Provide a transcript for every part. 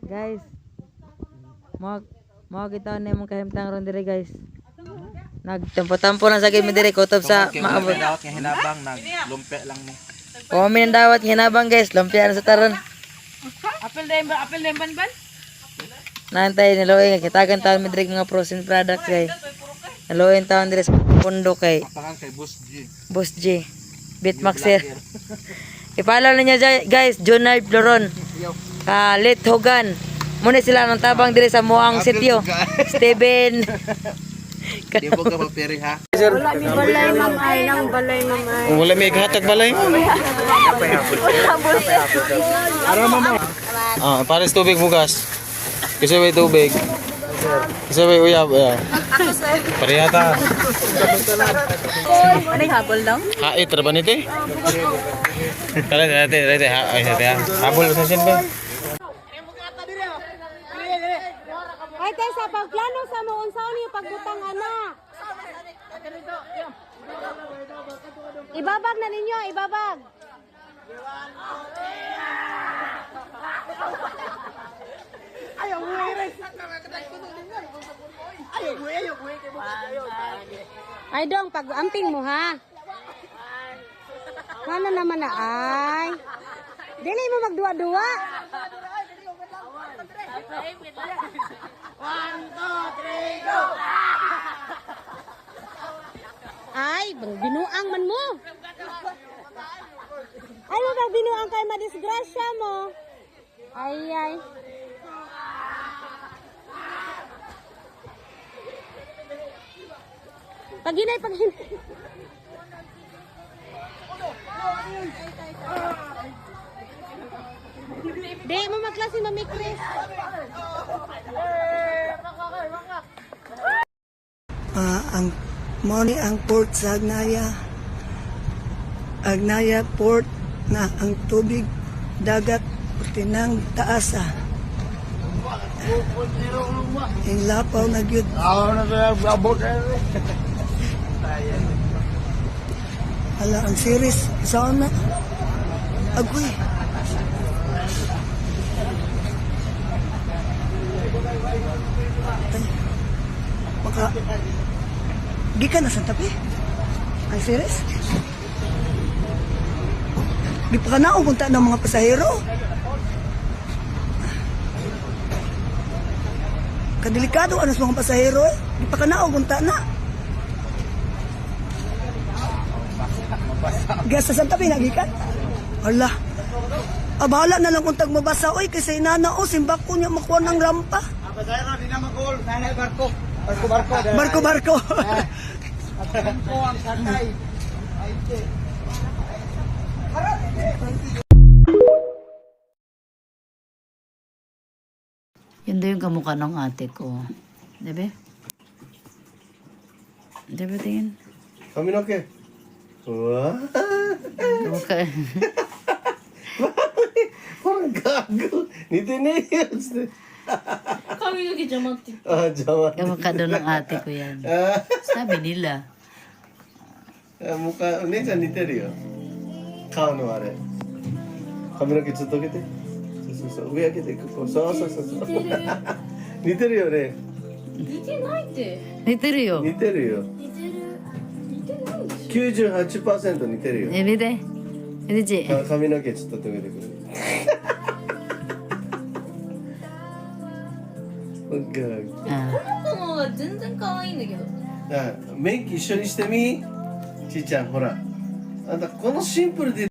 Guys, mo kita ni mong kahimtang ron dire guys. Nagtampo-tampo na sa gid mi dire kutob sa maabot. Dawat nga hinabang naglumpia lang mo. O min dawat hinabang guys, lumpia na sa taron. Apel din ban? Nantay niloy kitagan taon mi dire nga frozen products guys. Niloy taon dire sa pundo kay Pakangan kay Boss G. Boss J. Beatmaxer. I-follow niyo guys, Junard Floron. Lit Hogan. Muna sila ng tabang dire sa Muang sitio. Steven. Di mo ka papiri ha. Wala mi balay mamay nang balay mamay. Wala may hatag balay. Pares tubig bugas. Kasi may tubig. Kasi may uyab. Parehata. Ano habol lang? Hait ra ba nito? Kala dati habol sa sin ba? Ay tay sa pagplano sa mo unsaon niyo pagbutang ana? Ibabag na ninyo, ibabag. Ay dong, pag-amping mo ha. Ano naman na ay? Dili mo magduwa-duwa. 1, 2, 3, go! Ay, binuang man mo. Ay, mo binuang kay madisgrasya mo. Ay. Paginay. Di mo magklase Mami Chris. Ang moni ang port sa Agnaya Port na ang tubig dagat tinang taasa. Ang lapaw na gyud. Ala ang series saan na? Agoy. Maka gikan na sa tabi. Ang series. Di pa ka na umunta ng mga pasahero. Kadelikado ano sa mga pasahero eh. Di pa ka na umunta na. Gasa sa tabi nagikan. Hala. Bahala na lang kung tag mabasa oy kasi inana o simbak ko niya makuha ng rampa. Pasahero di na magol, nanay barko. Barko. Barko ang sakay. Yun daw yung kamukha ng ate ko. Diba? Diba tingin? Kaminoke. Wow. Kamukha. Parang gago. Nails. Kaminoke jamati. Jamati. Kamukha daw ng ate ko yan. Sabi nila. Mukha, Nisa niteru yo. Kao no are. Kaminoke tsutto kete.そう上開けてこうそう。似てるよね。似てないって。似てるよ。似てるよ。似てないでしょ。98%似てるよ。見て。見てち。髪の毛ちょっと溶けてくる。この子の方が全然可愛いんだけど。メイク一緒にしてみ。ちいちゃんほら。あんたこのシンプルで。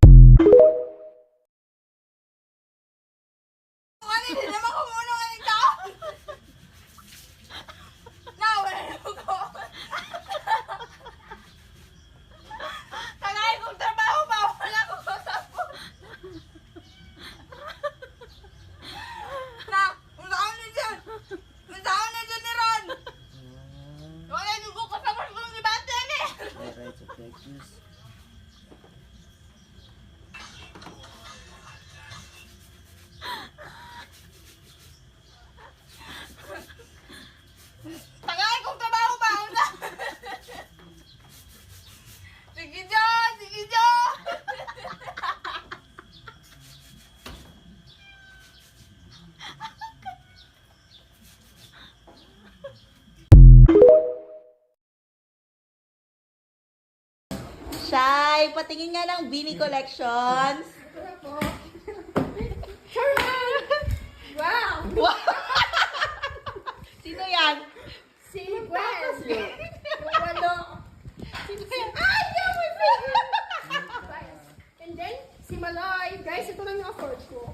patingin nga ng Bini Collections. Wow! Wow! Sino yan? Si Gwen! Yung walo. Sino yan? Ay, no, my favorite! And then, si Maloy. Guys, ito lang yung afford ko.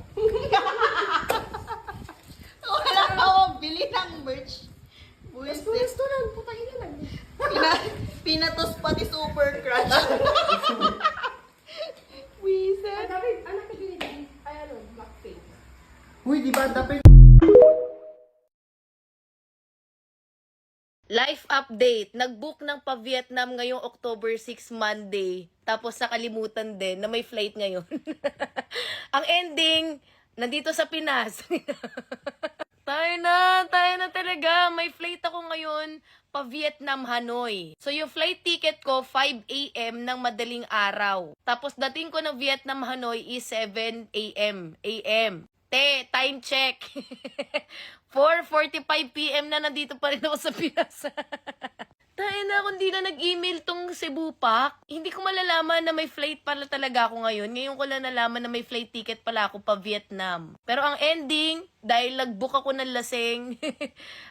Wala ka akong bili ng merch. Buwisit. Gusto lang, putahin na lang. Pinatos pati super crush. Buwisit. Anak ko din. Ay, ano, Blackpink. Uy, di ba dapat Life update. Nag-book ng pa-Vietnam ngayong October 6 Monday. Tapos nakalimutan din na may flight ngayon. Ang ending, nandito sa Pinas. tayo na talaga. May flight ako ngayon pa-Vietnam, Hanoi. So yung flight ticket ko, 5 a.m. ng madaling araw. Tapos dating ko ng Vietnam, Hanoi is 7 a.m. Time check. 4:45 p.m. na nandito pa rin ako sa Pinas. Tayo na, kung di na nag-email tong Cebu Pack, hindi ko malalaman na may flight pala talaga ako ngayon. Ngayon ko lang nalaman na may flight ticket pala ako pa Vietnam. Pero ang ending, dahil nag-book ako ng lasing,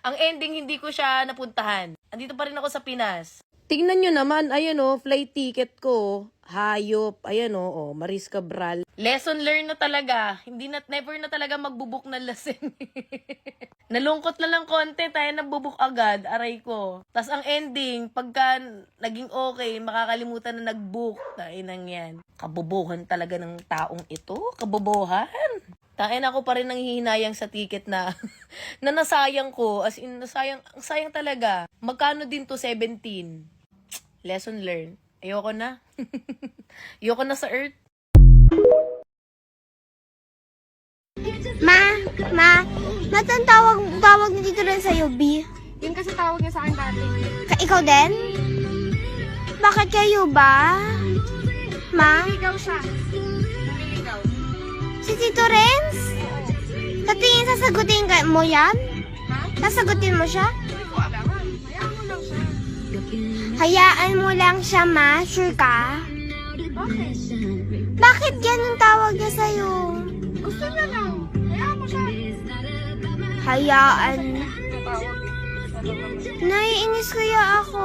ang ending hindi ko siya napuntahan. Andito pa rin ako sa Pinas. Tingnan nyo naman, ayan o, flight ticket ko. Hayop, ayan o, Maris Cabral. Lesson learned na talaga. Never na talaga magbubuk ng lasing. Nalungkot na lang konti, tayo nabubuk agad, aray ko. Tas ang ending, pagka naging okay, makakalimutan na nag-book. Tainang yan. Kabobohan talaga ng taong ito. Kabobohan. Tain ako pa rin nanghihinayang sa ticket na na nasayang ko. As in, sayang talaga. Magkano din to 17? Lesson learned. Ayoko na. Ayoko na sa Earth. Ma, natan tawag na dito rin sa'yo, B. Yun kasi tawag niya sa akin dati. Ikaw din? Bakit kayo ba? Ma? Ikaw siya. Ikaw. Si Tito Renz? Sa tingin sasagutin mo yan? Sasagutin mo siya? Hayaan mo lang siya, Ma. Sure ka? Bakit? Bakit ganun tawag niya sa'yo? Gusto niya lang. Hayaan mo siya. Hayaan. Tawag. Naiinis kaya ako.